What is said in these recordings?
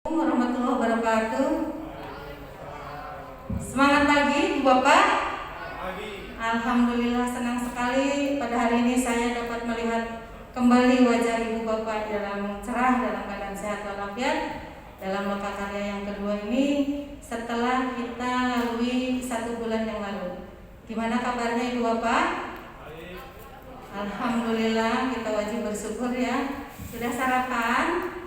Warahmatullahi wabarakatuh. Semangat pagi Ibu Bapak. Alhamdulillah senang sekali pada hari ini saya dapat melihat kembali wajah Ibu Bapak dalam cerah, dalam keadaan sehat walafiat dalam lokakarya yang kedua ini setelah kita lalui 1 bulan yang lalu. Gimana kabarnya Ibu Bapak? Alhamdulillah, kita wajib bersyukur ya. Sudah sarapan?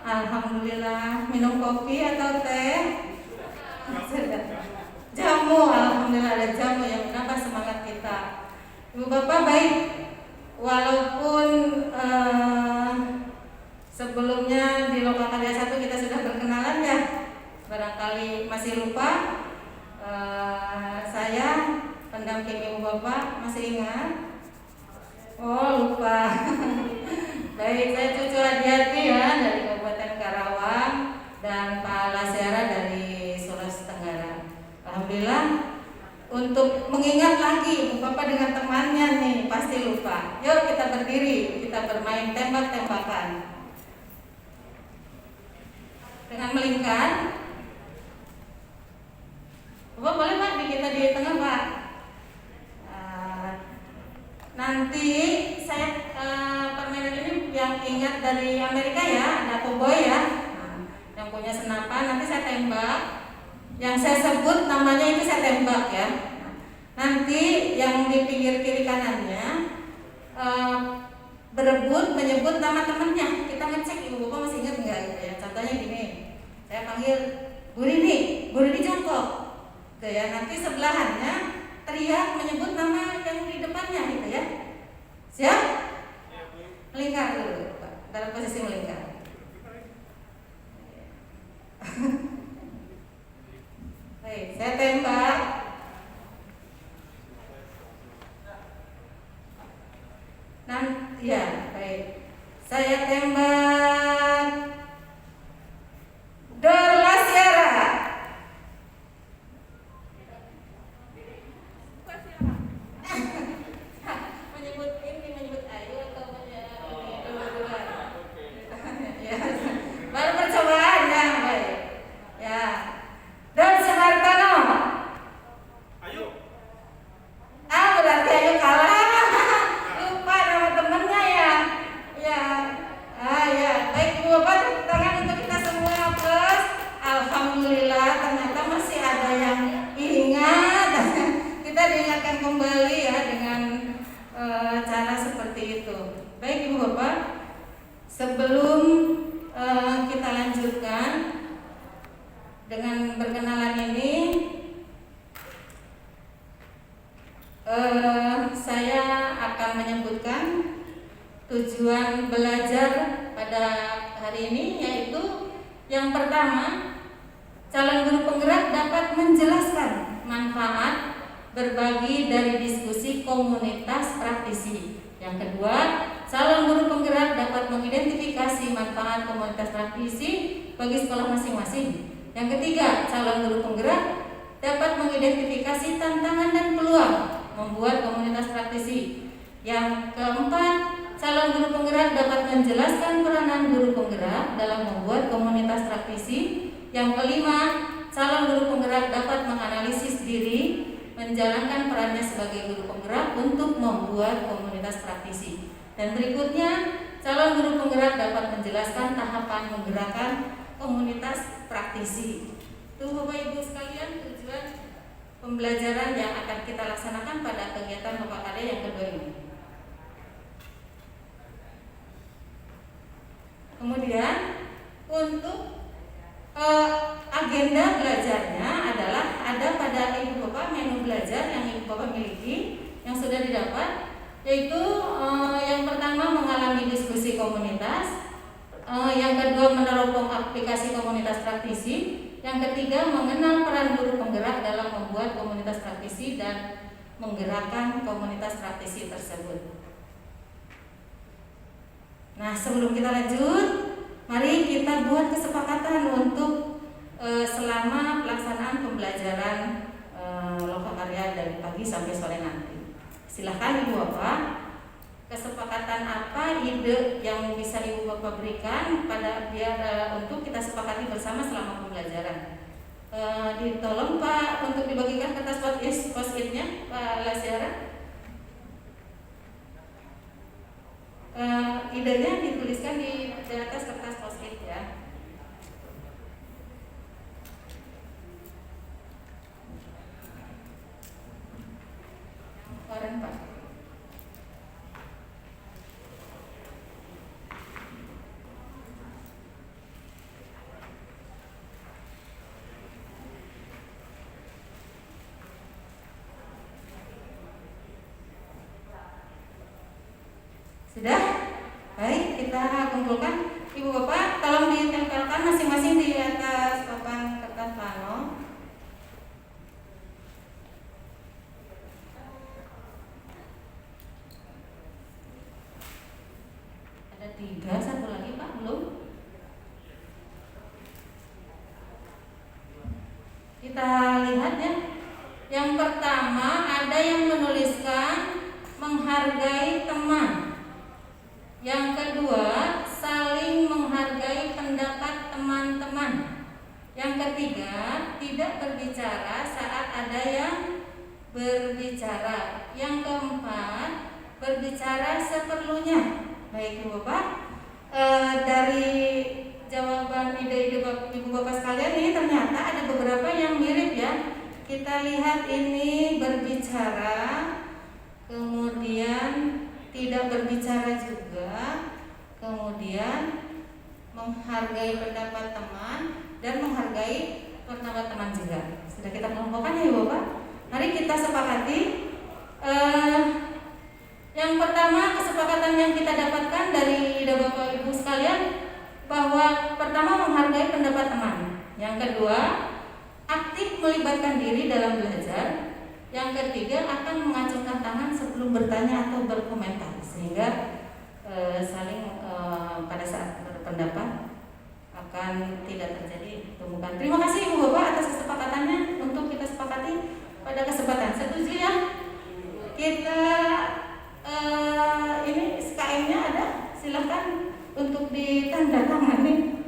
Alhamdulillah. Minum kopi atau teh? Sudah. Jamu, alhamdulillah ada jamu yang menambah semangat kita. Ibu Bapak baik, walaupun sebelumnya di Lokakarya 1 kita sudah berkenalan ya, barangkali masih lupa. Saya pendamping Ibu Bapak, masih ingat? Oh lupa. Baik, saya Cucu Adiati ya dari Kabupaten Karawang dan Pak Lasyara dari Sulawesi Tenggara. Alhamdulillah, untuk mengingat lagi Ibu Bapak dengan temannya nih pasti lupa. Yuk kita berdiri, kita bermain tembak-tembakan dengan melingkar. Bapak boleh Pak di kita di tengah Pak. Nanti saya permainan ini yang ingat dari Amerika ya, ada cowboy ya, yang punya senapan. Nanti saya tembak, yang saya sebut namanya itu saya tembak ya. Nanti yang di pinggir kiri kanannya berebut menyebut nama temannya. Kita ngecek Ibu Bapak masih ingat nggak gitu ya. Contohnya gini, saya panggil Bu Rini jongkok, gitu ya. Nanti sebelahannya teriak menyebut nama yang di depannya gitu ya. Siap? Melingkar dulu Pak, dalam posisi melingkar. Baik, saya tembak. Ya, baik. Saya tembak Dorla Syara. menyebut Ayu atau ya, baru percobaan ya, baik. Ya. Don Sumartono. Ayu. Berarti Ayu kalah. Lupa nama temennya ya. Ya. Ya. Baik Ibu Bapak, tepuk tangan untuk kita semua plus. Alhamdulillah ternyata masih ada yang ingat. Kita diingatkan kembali ya dengan cara seperti itu. Baik Ibu Bapak, sebelum kita lanjutkan dengan berkenalan ini, saya akan menyebutkan tujuan belajar pada hari ini, yaitu yang pertama, calon guru penggerak dapat menjelaskan manfaat berbagi dari diskusi komunitas praktisi. Yang kedua, calon guru penggerak dapat mengidentifikasi manfaat komunitas praktisi bagi sekolah masing-masing. Yang ketiga, calon guru penggerak dapat mengidentifikasi tantangan dan peluang membuat komunitas praktisi. Yang keempat, calon guru penggerak dapat menjelaskan peranan guru penggerak dalam membuat komunitas praktisi. Yang kelima, calon guru penggerak dapat menganalisis diri, menjalankan perannya sebagai guru penggerak untuk membuat komunitas praktisi. Dan berikutnya, calon guru penggerak dapat menjelaskan tahapan menggerakkan komunitas praktisi. Itu Bapak Ibu sekalian tujuan pembelajaran yang akan kita laksanakan pada kegiatan Lokakarya yang kedua ini. Kemudian untuk agenda belajarnya adalah ada pada Ibu Bapak menu belajar yang Ibu Bapak miliki yang sudah didapat, yaitu yang pertama mengalami diskusi komunitas, yang kedua meneropong aplikasi komunitas praktisi, yang ketiga mengenal peran guru penggerak dalam membuat komunitas praktisi dan menggerakkan komunitas praktisi tersebut. Nah, sebelum kita lanjut, mari kita buat kesepakatan untuk selama pelaksanaan pembelajaran Lokakarya dari pagi sampai sore nanti. Silakan Ibu Bapak kesepakatan apa, ide yang bisa Ibu Bapak berikan pada biar untuk kita sepakati bersama selama pembelajaran. Ditolong Pak untuk dibagikan kertas post-it-nya Pak Lasyara. Idenya dituliskan di atas kertas post-it ya. Kemarin Pak. Sudah? Baik, kita kumpulkan. Ibu Bapak, tolong ditempelkan masing-masing di atas papan kertas plano. Ada 3, satu lagi Pak, belum? Kita lihat ya. Yang pertama ada yang menuliskan menghargai teman. Yang kedua, saling menghargai pendapat teman-teman. Yang ketiga, tidak berbicara saat ada yang berbicara. Yang keempat, berbicara seperlunya. Baik Ibu Bapak, dari jawaban ide-ide Ibu Bapak sekalian ini ternyata ada beberapa yang mirip ya. Kita lihat ini berbicara, kemudian tidak berbicara juga, kemudian menghargai pendapat teman dan menghargai pendapat teman juga. Sudah kita kelompokkan ya Ibu Bapak. Mari kita sepakati. Yang pertama, kesepakatan yang kita dapatkan dari ide Bapak Ibu sekalian bahwa pertama menghargai pendapat teman. Yang kedua, aktif melibatkan diri dalam belajar. Yang ketiga, akan mengacungkan tangan sebelum bertanya atau berkomentar sehingga saling pada saat berpendapat akan tidak terjadi tumbukan. Terima kasih Ibu Bapak atas kesepakatannya untuk kita sepakati pada kesempatan. Setuju ya? Kita ini SKM-nya ada, silakan untuk ditandatangani.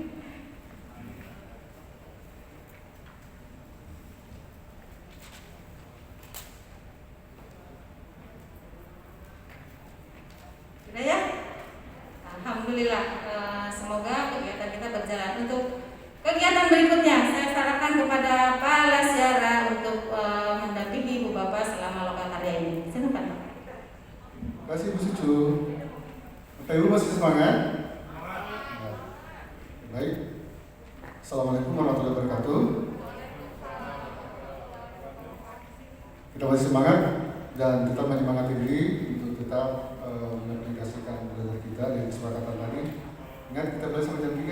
Sudah ya? Alhamdulillah. Semoga kegiatan kita berjalan. Untuk kegiatan berikutnya, saya sarankan kepada Pak Lasyara untuk mendampingi Ibu Bapak selama lokal karya ini. Silakan Pak. Terima kasih Bu Sucu. Bapak Ibu masih semangat? Baik. Assalamualaikum warahmatullahi wabarakatuh. Kita masih semangat dan tetap menyemangati diri untuk tetap mengaplikasikan belajar kita di kesepakatan tadi. Ingat kita belajar sampai jam 3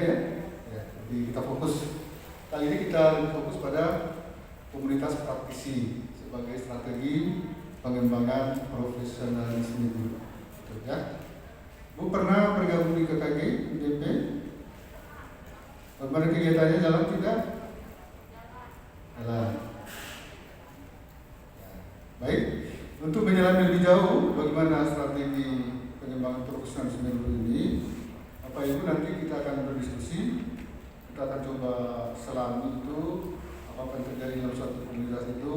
ya. Jadi kita fokus. Kali ini kita fokus pada komunitas praktisi sebagai strategi pengembangan profesionalisme guru. Ya. Bu pernah bergabung di KKG, UDP? Bagaimana kegiatannya, jalan tidak? Jalan. Ya. Baik, untuk menjalani lebih jauh bagaimana strategi pengembangan profesionalisme guru ini, Bapak Ibu nanti kita akan berdiskusi. Kita akan coba selami itu apa yang terjadi dalam suatu komunitas itu,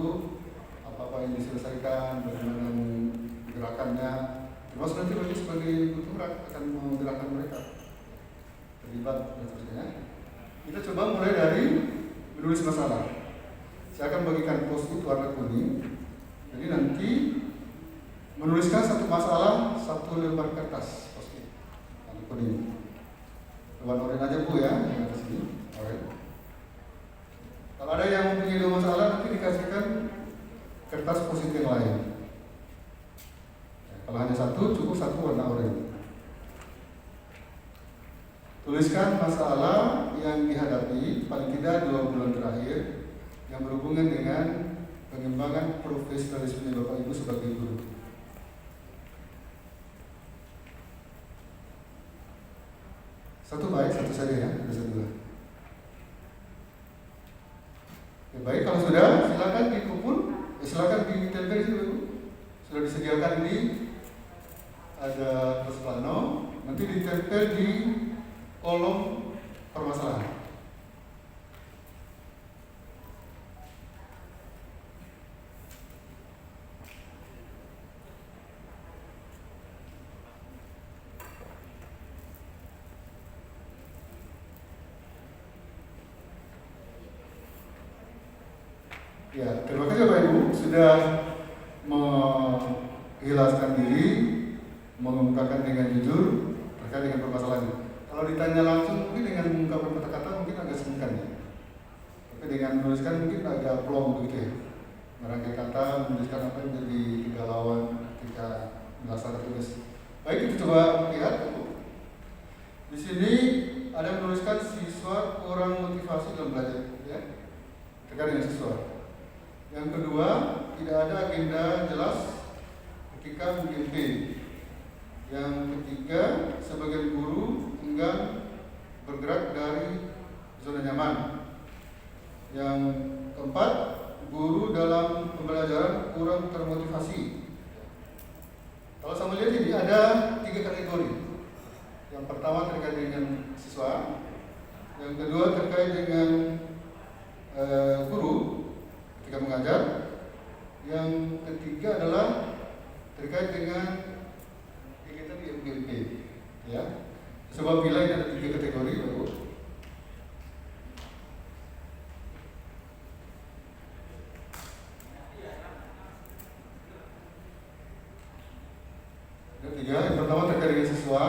apa yang diselesaikan, bagaimana gerakannya. Termasuk nanti bagi sebagai kultural akan menggerakkan mereka terlibat dan seterusnya. Kita coba mulai dari menulis masalah. Saya akan bagikan post-it warna kuning. Jadi nanti menuliskan satu masalah, satu lembar kertas post-it warna kuning. Warna oranye aja Bu ya, yang di sini. Oranye. Kalau ada yang mempunyai 2 masalah, nanti dikasihkan kertas post-it yang lain. Kalau hanya satu, cukup satu warna oranye. Tuliskan masalah yang dihadapi paling tidak 2 bulan terakhir yang berhubungan dengan pengembangan profesionalisme Bapak Ibu sebagai guru. Satu baik, satu saja ya, ada satu. Ya, baik, kalau sudah silakan dikumpul, silakan ditempel di sini. Sudah disediakan ini ada Ya, terima kasih Bapak Ibu sudah mengikhlaskan diri, mengungkapkan dengan jujur terkait dengan permasalahan ini. Kalau ditanya langsung mungkin dengan mengungkapkan kata-kata mungkin agak sungkan ya. Tapi dengan menuliskan mungkin agak plong begitu ya. Merangkai kata, menuliskan apa yang menjadi kegalauan ketika melaksanakan tugas. Baik, kita coba lihat. Di sini ada menuliskan siswa kurang motivasi dalam belajar, ya. Terkait dengan siswa. Yang kedua, tidak ada agenda jelas ketika memimpin. Yang ketiga, sebagian guru enggan bergerak dari zona nyaman. Yang keempat, guru dalam pembelajaran kurang termotivasi. Kalau saya melihat ini ada 3 kategori. Yang pertama terkait dengan siswa, yang kedua terkait dengan guru ketika mengajar, yang ketiga adalah terkait dengan kegiatan di MGP. Ya, sebab bila ini ada 3 kategori, Bapak. Yang pertama terkait dengan siswa,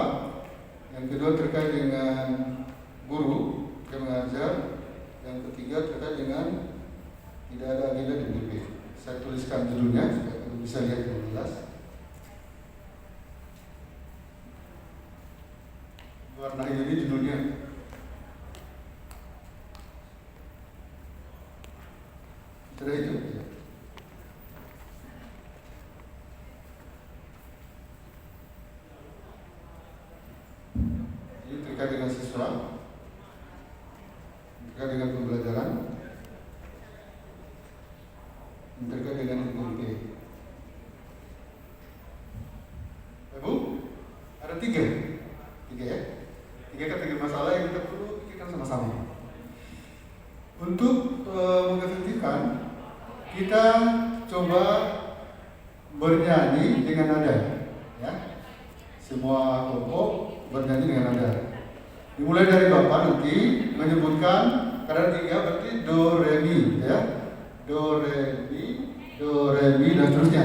yang kedua terkait dengan guru yang mengajar, yang ketiga terkait dengan tidak ada agenda di MGP. Saya tuliskan judulnya supaya bisa lihat dengan jelas. Warna ini judulnya. Sudah itu. Ya. Terkait dengan siswa, terkait dengan pembelajaran, terkait dengan MGP. Ibu, ada 3 ya, 3 kategori masalah yang kita perlu pikirkan sama-sama. Untuk mengefektifkan, kita coba bernyanyi dengan nada, ya. Semua kelompok bernyanyi dengan nada. Dimulai dari Bapak nanti menyebutkan kadar 3 berarti do re mi, ya. Do re mi dan seterusnya.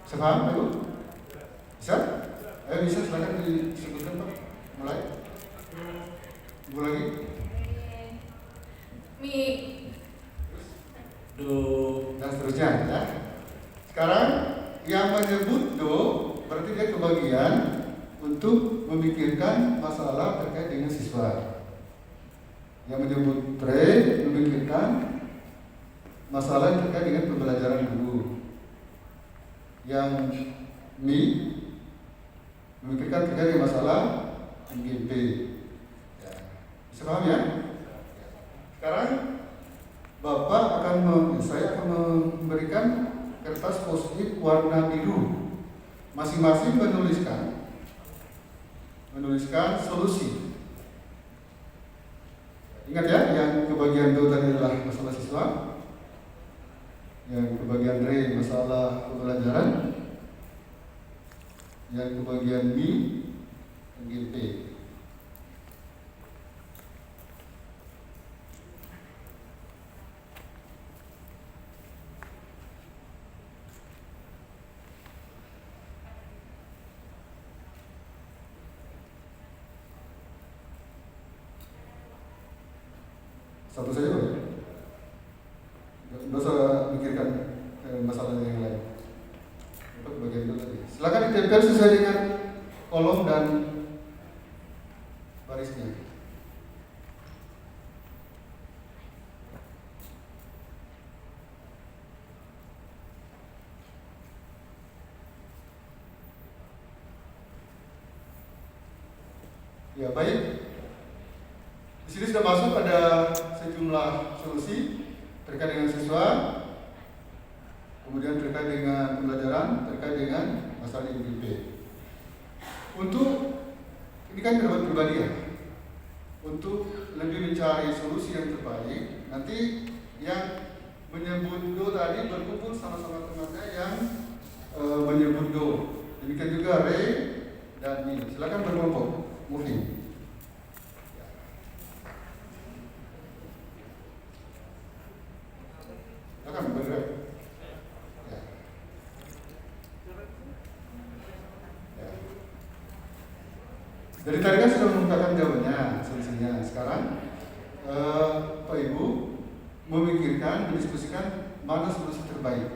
Bisa paham, Ibu? Bisa? Ayo bisa, silakan disebutkan Pak. Mulai. Ibu lagi. Mi, Do dan seterusnya, ya. Sekarang yang menyebut do berarti dia kebagian untuk memikirkan masalah terkait dengan siswa. Yang menyebut re memikirkan masalah terkait dengan pembelajaran guru. Yang mi memikirkan terkait dengan masalah MGP. Ya. Bisa paham ya? Sekarang saya akan memberikan kertas post-it warna biru. Masing-masing menuliskan solusi. Ingat ya, yang kebagian do tadi adalah masalah siswa, yang kebagian re masalah pembelajaran, yang kebagian mi MGP. Satu saja Pak. Nggak usah mikirkan masalah yang lain. Untuk bagian itu tadi. Silakan ditempel sesuai dengan kolom dan barisnya. Ya baik. Di sini sudah masuk ada sejumlah solusi terkait dengan siswa, kemudian terkait dengan pembelajaran, terkait dengan masalah MGP. Untuk ini kan pendapat pribadi ya. Untuk lebih mencari solusi yang terbaik, nanti yang menyebut do tadi berkumpul sama-sama temannya yang menyebut do. Demikian juga re dan mi. Silakan berkelompok. Moving. Silakan. Dari tadi kan sudah mengungkapkan jawabannya, solusinya. Sekarang Pak Ibu memikirkan, mendiskusikan mana solusi terbaik.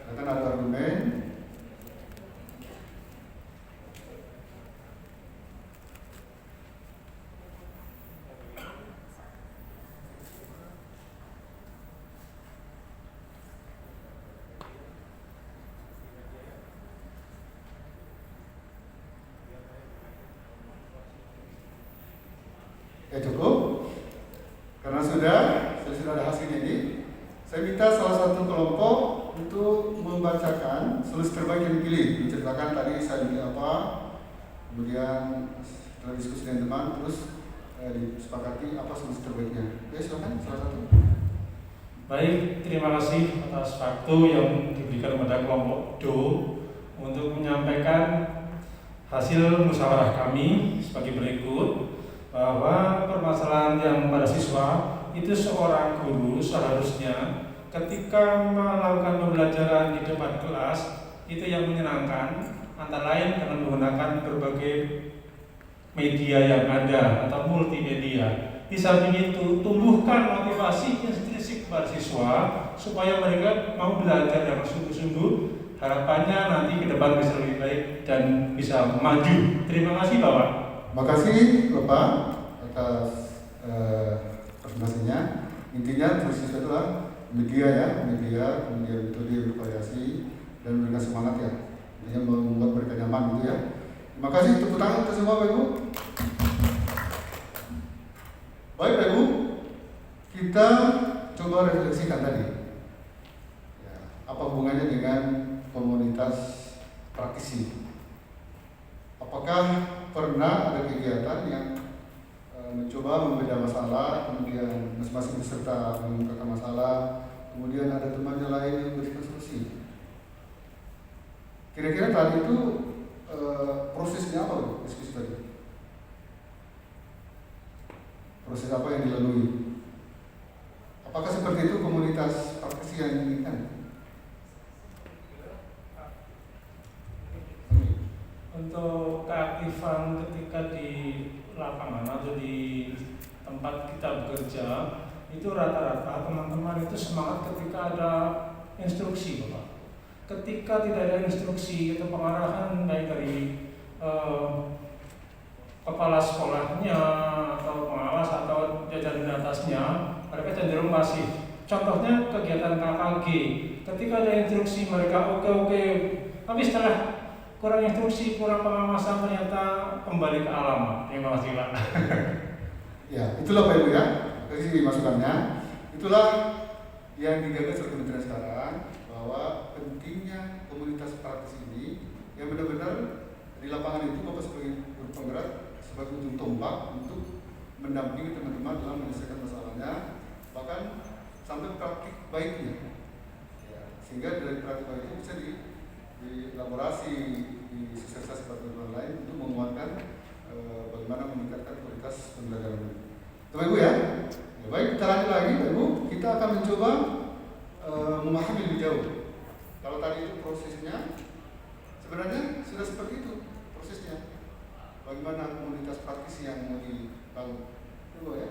Akan ada argumen. Cukup. Karena sudah ada hasilnya ini. Saya minta salah satu kelompok untuk membacakan solusi terbaik yang dipilih. Menceritakan tadi saya pilih apa, kemudian setelah diskusi dengan teman, terus disepakati apa solusi terbaiknya. Oke, silakan salah satu. Baik, terima kasih atas waktu yang diberikan kepada kelompok DO untuk menyampaikan hasil musyawarah kami sebagai berikut, bahwa permasalahan yang pada siswa itu seorang guru seharusnya ketika melakukan pembelajaran di depan kelas itu yang menyenangkan, antara lain dengan menggunakan berbagai media yang ada atau multimedia. Di samping itu, tumbuhkan motivasi intrinsik pada siswa supaya mereka mau belajar dengan sungguh-sungguh. Harapannya nanti ke depan bisa lebih baik dan bisa maju. Terima kasih Bapak. Terima kasih Bapak atas presentasinya. Intinya terus itu adalah media, kemudian metode bervariasi dan memberikan semangat ya. Intinya membuat mereka nyaman gitu ya. Terima kasih, tepuk tangan untuk semua Bapak Ibu. Baik Bapak Ibu, kita coba refleksikan tadi ya, apa hubungannya dengan komunitas praktisi. Apakah pernah ada kegiatan yang mencoba membeda masalah, kemudian masing-masing peserta mengungkapkan masalah, kemudian ada temannya lain yang memberikan solusi? Kira-kira tadi itu prosesnya apa diskusi tadi? Proses apa yang dilalui? Apakah seperti itu komunitas praktisi yang diinginkan? Untuk keaktifan ketika di lapangan atau di tempat kita bekerja, itu rata-rata teman-teman itu semangat ketika ada instruksi, Bapak. Ketika tidak ada instruksi atau pengarahan baik dari kepala sekolahnya atau pengawas atau jajaran di atasnya, mereka cenderung pasif. Contohnya kegiatan KKG, ketika ada instruksi mereka oke, tapi setelah kurang instruksi, kurang pengawasan, ternyata kembali ke alam. Terima kasih Pak. Ya, itulah Pak Ibu ya, kasih masukannya. Itulah yang digagas oleh Kementerian sekarang, bahwa pentingnya komunitas praktisi ini yang benar-benar di lapangan itu Bapak sebagai guru penggerak, sebagai ujung tombak untuk mendampingi teman-teman dalam menyelesaikan masalahnya, bahkan sampai praktik baiknya. Ya, sehingga dari praktik baik itu bisa dielaborasi di sosialisasi pertemuan lain untuk menguatkan bagaimana meningkatkan kualitas pembelajaran ini. Bapak Ibu ya. Baik, kita lanjut lagi Bapak Ibu. Kita akan mencoba memahami lebih jauh. Kalau tadi itu prosesnya sebenarnya sudah seperti itu prosesnya. Bagaimana komunitas praktisi yang mau dibangun? Coba ya.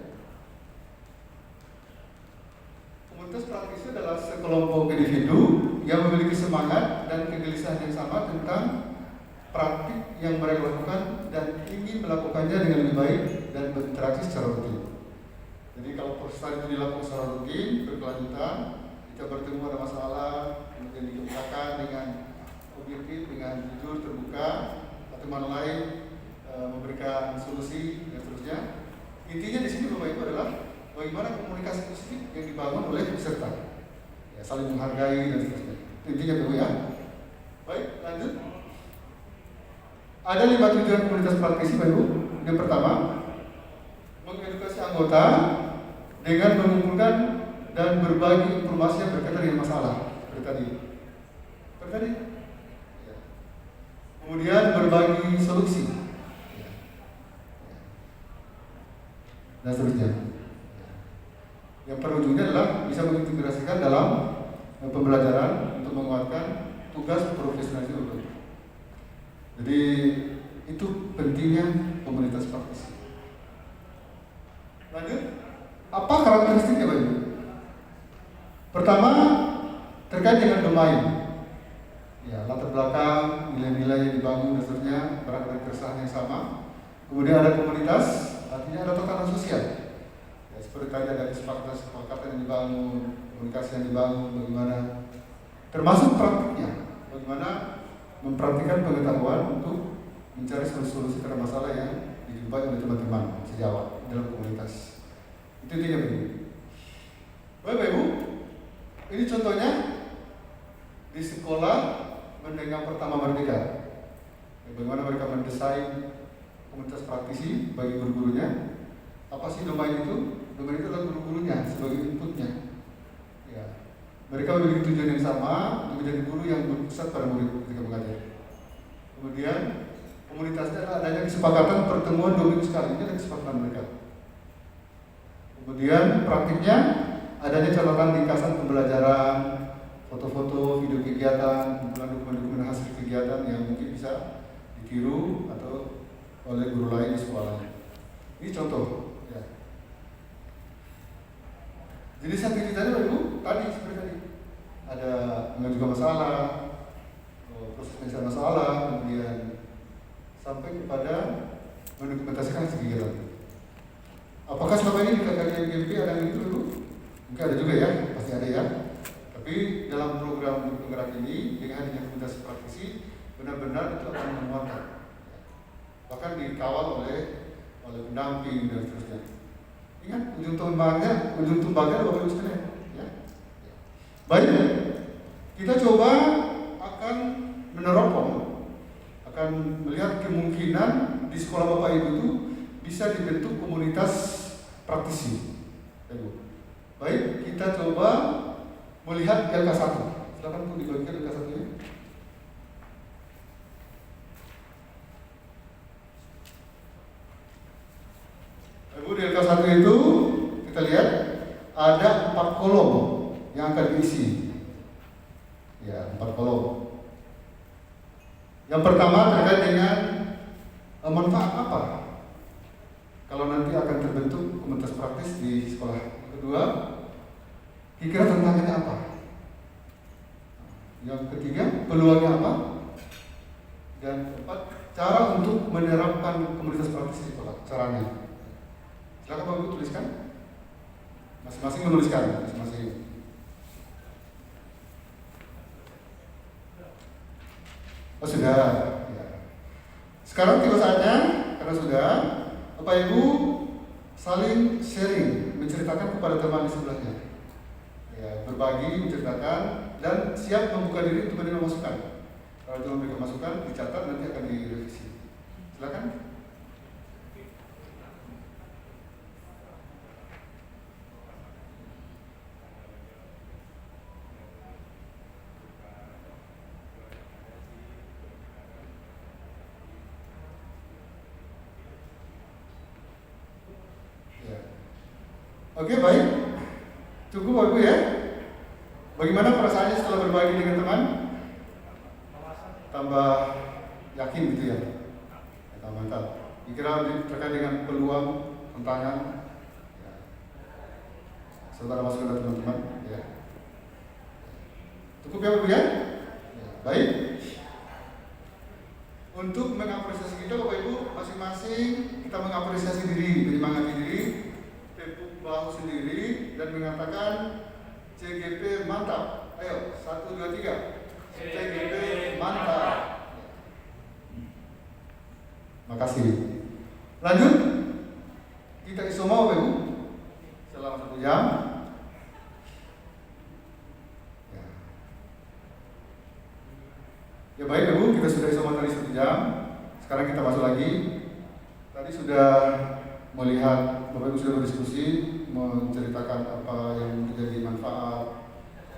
Komunitas praktisi adalah sekelompok individu yang memiliki semangat dan kegelisahan yang sama tentang praktik yang mereka lakukan dan ingin melakukannya dengan lebih baik dan berinteraksi secara rutin. Jadi kalau proses itu dilakukan secara rutin, berkelanjutan, kita bertemu ada masalah, kemudian dikemukakan dengan objektif, dengan jujur, terbuka, atau teman lain memberikan solusi dan seterusnya. Intinya di sini Bapak Ibu adalah bagaimana komunikasi positif yang dibangun oleh peserta, ya, saling menghargai dan seterusnya. Intinya Bapak ya. Baik, lanjut. Ada 5 tujuan komunitas praktisi Bapak Ibu. Yang pertama, mengedukasi anggota dengan mengumpulkan dan berbagi informasi yang berkaitan dengan masalah seperti tadi. Ya. Kemudian berbagi solusi, ya. Dan seterusnya. Yang perujungnya adalah bisa mengintegrasikan dalam pembelajaran untuk menguatkan tugas profesionalisme. Jadi itu pentingnya komunitas praktisi. Lanjut, apa karakteristiknya Bapak Ibu? Pertama, terkait dengan domain. Ya, latar belakang, nilai-nilai yang dibangun dan seterusnya berada dari keresahan yang sama. Kemudian ada komunitas, artinya ada tatanan sosial. Ya, seperti tadi ada kesepakatan yang dibangun, komunikasi yang dibangun, bagaimana termasuk praktiknya, bagaimana mempraktikkan pengetahuan untuk mencari solusi terhadap masalah yang dijumpai oleh teman-teman sejawat dalam komunitas. Itu intinya Bapak Ibu. Bapak Ibu, ini contohnya di sekolah menengah pertama Merdeka. Bagaimana mereka mendesain komunitas praktisi bagi guru-gurunya. Apa sih domain itu? Domain itu adalah guru-gurunya sebagai inputnya. Ya. Mereka memiliki tujuan yang sama untuk menjadi guru yang berpusat pada murid ketika mengajar. Kemudian komunitasnya adalah adanya kesepakatan pertemuan 2 minggu sekali. Ini adalah kesepakatan mereka. Kemudian praktiknya adanya catatan ringkasan pembelajaran, foto-foto, video kegiatan, kumpulan dokumen-dokumen hasil kegiatan yang mungkin bisa ditiru atau oleh guru lain di sekolah. Ini contoh. Ya. Jenis aktivitasnya Bapak Ibu tadi seperti tadi ada mengajukan masalah, proses penyelesaian masalah, kemudian sampai kepada mendokumentasikan hasil kegiatan. Apakah selama ini di KKN GMP ada yang itu Ibu? Mungkin ada juga ya, pasti ada ya. Tapi dalam program penggerak ini dengan adanya komunitas praktisi benar-benar itu akan menguatkan. Bahkan dikawal oleh pendamping dan seterusnya. Ingat ujung tumbangnya Bapak Ibu sekalian. Ya. Baik, kita coba akan menerapkan, akan melihat kemungkinan di sekolah Bapak Ibu itu bisa dibentuk komunitas praktisi. Baik, kita coba melihat LK1. Silakan Bu dibagikan LK1 ini. Ibu di LK1 itu kita lihat ada 4 kolom yang akan diisi. Ya, 4 kolom. Yang pertama terkait dengan manfaat apa kalau nanti akan terbentuk komunitas praktis di sekolah. Yang kedua, kira-kira tantangannya apa? Yang ketiga, peluangnya apa? Dan keempat, cara untuk menerapkan komunitas praktis di sekolah. Caranya. Silakan Bapak Ibu tuliskan. Masing-masing menuliskan, masing-masing. Oh sudah. Ya. Sekarang tiba saatnya, karena sudah, Bapak Ibu saling sharing, menceritakan kepada teman di sebelahnya. Ya, berbagi, menceritakan, dan siap membuka diri untuk menerima masukan. Kalau itu memberikan masukan, dicatat nanti akan direvisi. Silakan. Oke, baik. Cukup Bapak Ibu ya. Bagaimana perasaannya setelah berbagi dengan teman? Tambah yakin gitu ya. Tambah mantap. Kira terkait dengan peluang, tantangan. Ya. Saudara masukkan dari teman-teman. Ya. Cukup ya Bapak Ibu ya. Baik. Untuk mengapresiasi kita Bapak Ibu, masing-masing kita mengapresiasi diri, menyemangati diri. Bahu sendiri dan mengatakan CGP mantap. Ayo, 1, 2, 3. CGP mantap. Makasih. Lanjut. Kita isoma Bapak Ibu selama 1 jam. Ya baik Ibu, kita sudah isoma tadi 1 jam. Sekarang kita masuk lagi. Tadi sudah melihat, Bapak Ibu sudah berdiskusi, menceritakan apa yang menjadi manfaat,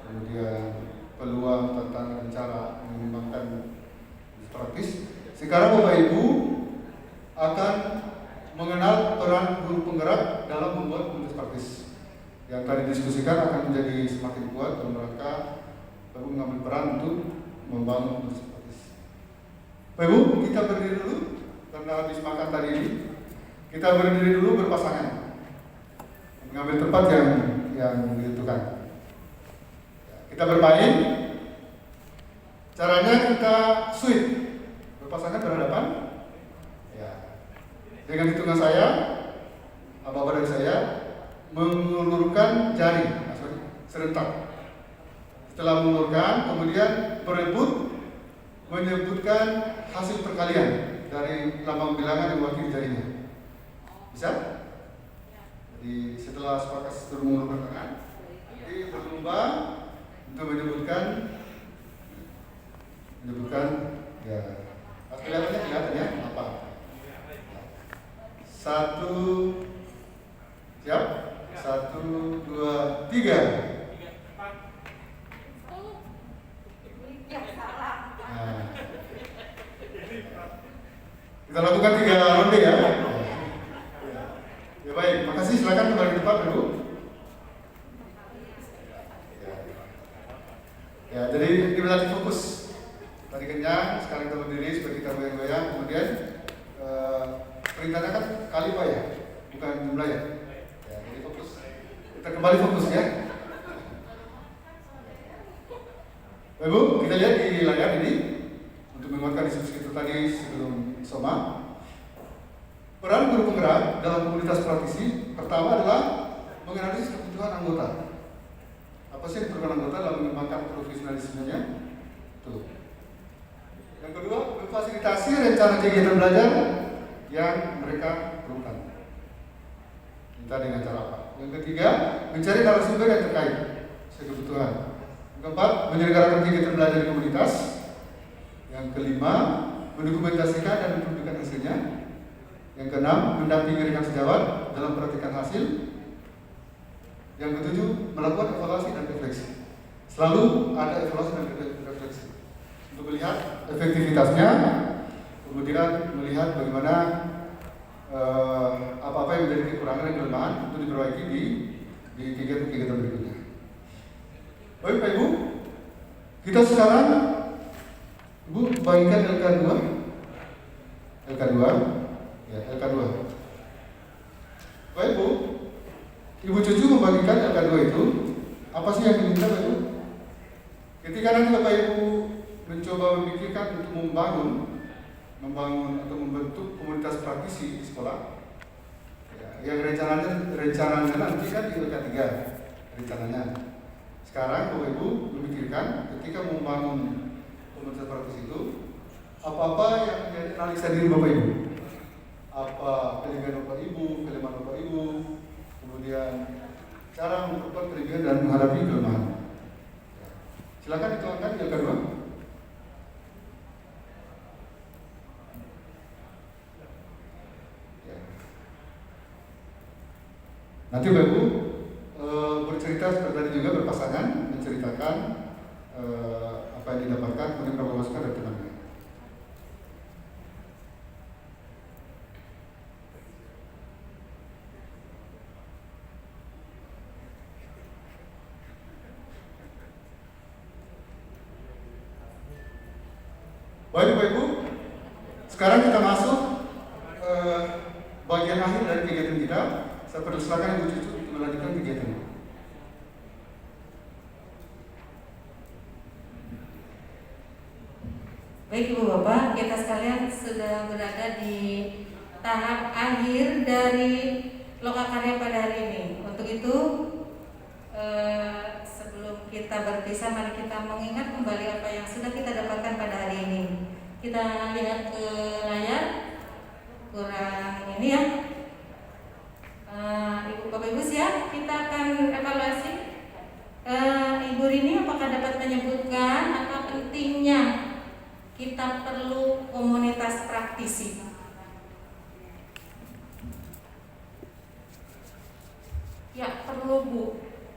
kemudian peluang, tantangan, cara mengembangkan praktis. Sekarang Bapak Ibu akan mengenal peran guru penggerak dalam membuat komunitas praktis. Yang tadi diskusikan akan menjadi semakin kuat dalam rangka Bapak Ibu mengambil peran untuk membangun komunitas praktis. Bapak Ibu, kita berdiri dulu karena habis makan tadi ini. Kita berdiri dulu berpasangan, mengambil tempat yang ditentukan. Kita bermain. Caranya kita sweep, berpasangan berhadapan. Ya. Dengan hitungan saya, Bapak dan saya mengulurkan jari, serentak. Setelah mengulurkan, kemudian berebut menyebutkan hasil perkalian dari lambang bilangan yang mewakili jarinya. Bisa? Jadi setelah sepakat seluruh mengulurkan tangan, jadi berlomba untuk menyebutkan ya, kelihatan ya apa? 1, siap? 1, 2, 3. Nah, kita lakukan 3 ronde ya. Ya baik, makasih. Silakan kembali ke tempat dulu. Ya, jadi ini berarti fokus. Tadi kenyang, sekarang kita berdiri seperti kita goyang-goyang. Kemudian perintahnya kan kali Pak ya, bukan jumlah ya. Ya, jadi fokus. Kita kembali fokus ya. Ibu, kita lihat di layar ini untuk menguatkan diskusi kita tadi sebelum Soma. Peran guru penggerak dalam komunitas praktisi pertama adalah menganalisis kebutuhan anggota. Apa sih yang diperlukan anggota dalam mengembangkan profesionalismenya? Tuh. Yang kedua, memfasilitasi rencana kegiatan belajar yang mereka perlukan. Minta dengan cara apa? Yang ketiga, mencari narasumber yang terkait sesuai kebutuhan. Yang keempat, menyelenggarakan kegiatan belajar di komunitas. Yang kelima, mendokumentasikan dan mempublikasikan hasilnya. Yang keenam, mendampingi rekan sejawat dalam praktikan hasil. Yang ketujuh, melakukan evaluasi dan refleksi. Selalu ada evaluasi dan refleksi untuk melihat efektivitasnya, kemudian melihat bagaimana apa-apa yang menjadi kekurangan dan kelemahan untuk diperbaiki di kegiatan-kegiatan berikutnya. Baik Pak Ibu, kita sekarang Ibu bagikan LK2, ya LK2. Baik Bu, Ibu Cucu membagikan LK2 itu, apa sih yang diminta Pak Ibu? Ketika nanti Bapak Ibu mencoba memikirkan untuk membangun atau membentuk komunitas praktisi di sekolah, ya, yang rencananya nanti kan di LK3 rencananya. Sekarang Bapak Ibu memikirkan ketika membangun komunitas praktisi itu, apa-apa yang menjadi analisa diri Bapak Ibu, apa kelebihan Bapak Ibu, kelemahan Bapak Ibu, kemudian cara memperkuat kelebihan dan menghadapi kelemahan. Silakan dituangkan di LK2. Nanti Bapak Ibu bercerita seperti tadi juga berpasangan, menceritakan apa yang didapatkan, kemudian berapa masukan dari teman-teman. Baik Bapak Ibu, sekarang kita masuk bagian akhir dari kegiatan kita. Saya persilakan Ibu Cucu untuk melanjutkan kegiatan. Baik Ibu Bapak, kita sekalian sudah berada di tahap akhir dari lokakarya pada hari ini. Untuk itu sebelum kita berpisah, mari kita mengingat kembali apa yang sudah kita dapatkan pada hari ini. Kita lihat ke layar, kurang ini ya. Ibu Bapak Ibu siap? Kita akan evaluasi. Ibu Rini apakah dapat menyebutkan apa pentingnya kita perlu komunitas praktisi? Ya, perlu Bu.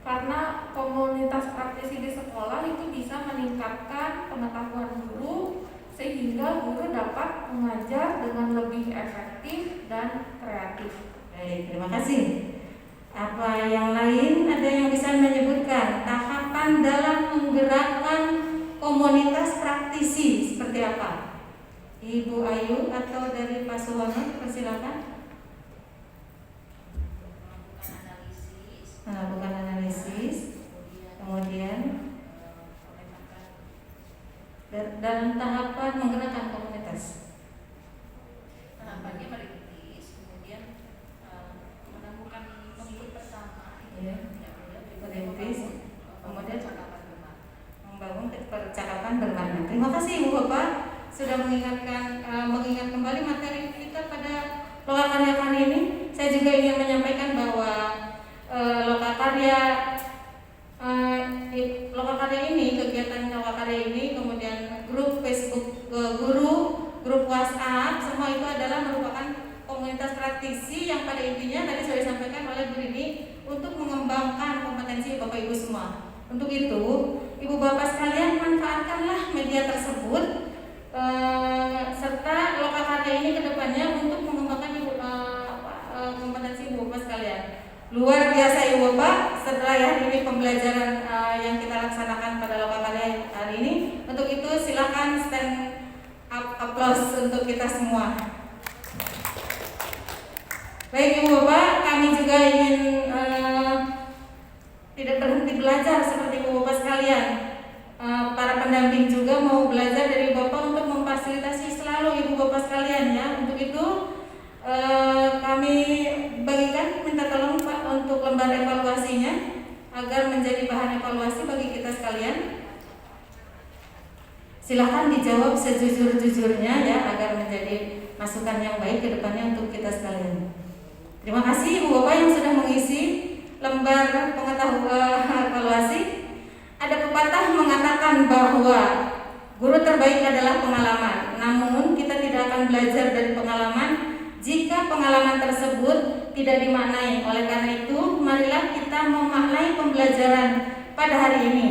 Karena komunitas praktisi di sekolah itu bisa meningkatkan pengetahuan guru sehingga guru dapat mengajar dengan lebih efektif dan kreatif. Baik, terima kasih. Apa yang lain ada yang bisa menyebutkan tahapan dalam menggerakkan komunitas praktisi seperti apa? Ibu Ayu atau dari Pak Suwono, persilakan. Melakukan analisis, kemudian dalam tahapan menggerakkan komunitas. Tahapannya merintis, kemudian menemukan pengikut pertama, merintis, kemudian membangun percakapan bermakna. Terima kasih Ibu Bapak sudah mengingat kembali materi kita pada lokakarya kali ini. Saya juga ingin menyampaikan bahwa lokakarya ini, kegiatan lokakarya ini, kemudian grup Facebook guru, grup WhatsApp, semua itu adalah merupakan komunitas praktisi yang pada intinya tadi sudah disampaikan oleh Bu Rini untuk mengembangkan kompetensi Bapak Ibu semua. Untuk itu, Ibu Bapak sekalian manfaatkanlah media tersebut serta lokakarya ini kedepannya untuk mengembangkan kompetensi Ibu Bapak sekalian. Luar biasa Ibu Bapak, setelah hari ini pembelajaran yang kita laksanakan pada lokakarya hari ini. Untuk itu silakan stand up applause untuk kita semua. Baik Ibu Bapak, kami juga ingin tidak berhenti belajar seperti Ibu Bapak sekalian. Para pendamping juga mau belajar dari Bapak untuk memfasilitasi selalu Ibu Bapak sekalian ya. Untuk itu kami bagikan, minta tolong Pak untuk lembar evaluasinya agar menjadi bahan evaluasi bagi kita sekalian. Silahkan dijawab sejujur-jujurnya ya, agar menjadi masukan yang baik ke depannya untuk kita sekalian. Terima kasih Ibu Bapak yang sudah mengisi lembar pengetahuan evaluasi. Ada pepatah mengatakan bahwa guru terbaik adalah pengalaman. Namun kita tidak akan belajar dari pengalaman jika pengalaman tersebut tidak dimaknai. Oleh karena itu, marilah kita memaknai pembelajaran pada hari ini.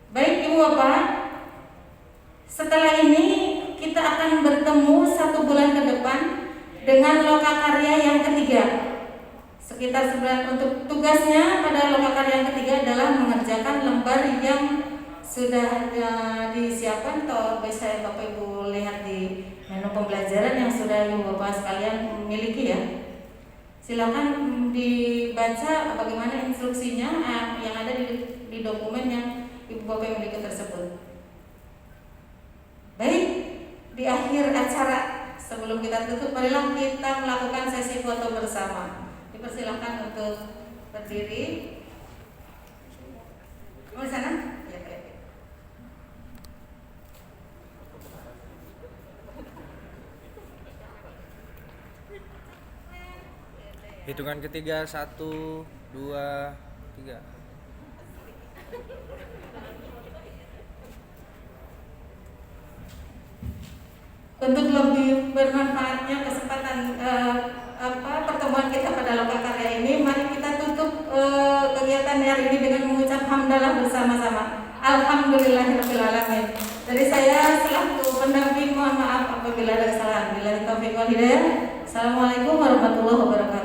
Baik Ibu Bapak, setelah ini kita akan bertemu 1 bulan ke depan dengan lokakarya yang ketiga. Sekitar sebulan. Untuk tugasnya pada lokakarya yang ketiga adalah mengerjakan lembar yang sudah disiapkan atau bisa Bapak Ibu lihat di menu pembelajaran yang sudah Ibu Bapak sekalian miliki ya. Silakan dibaca bagaimana instruksinya yang ada di dokumen yang Ibu Bapak miliki tersebut. Baik, di akhir acara sebelum kita tutup, marilah kita melakukan sesi foto bersama. Dipersilakan untuk berdiri. Mau di sana? Ya, baik. Hitungan ketiga, 1, 2, 3. Untuk lebih bermanfaatnya kesempatan pertemuan kita pada lokakarya ini, mari kita tutup kegiatan hari ini dengan mengucap hamdalah bersama-sama. Alhamdulillahirabbil alamin. Dari saya selaku pendamping mohon maaf apabila ada kesalahan. Billahi taufiq wal hidayah. Assalamualaikum warahmatullahi wabarakatuh.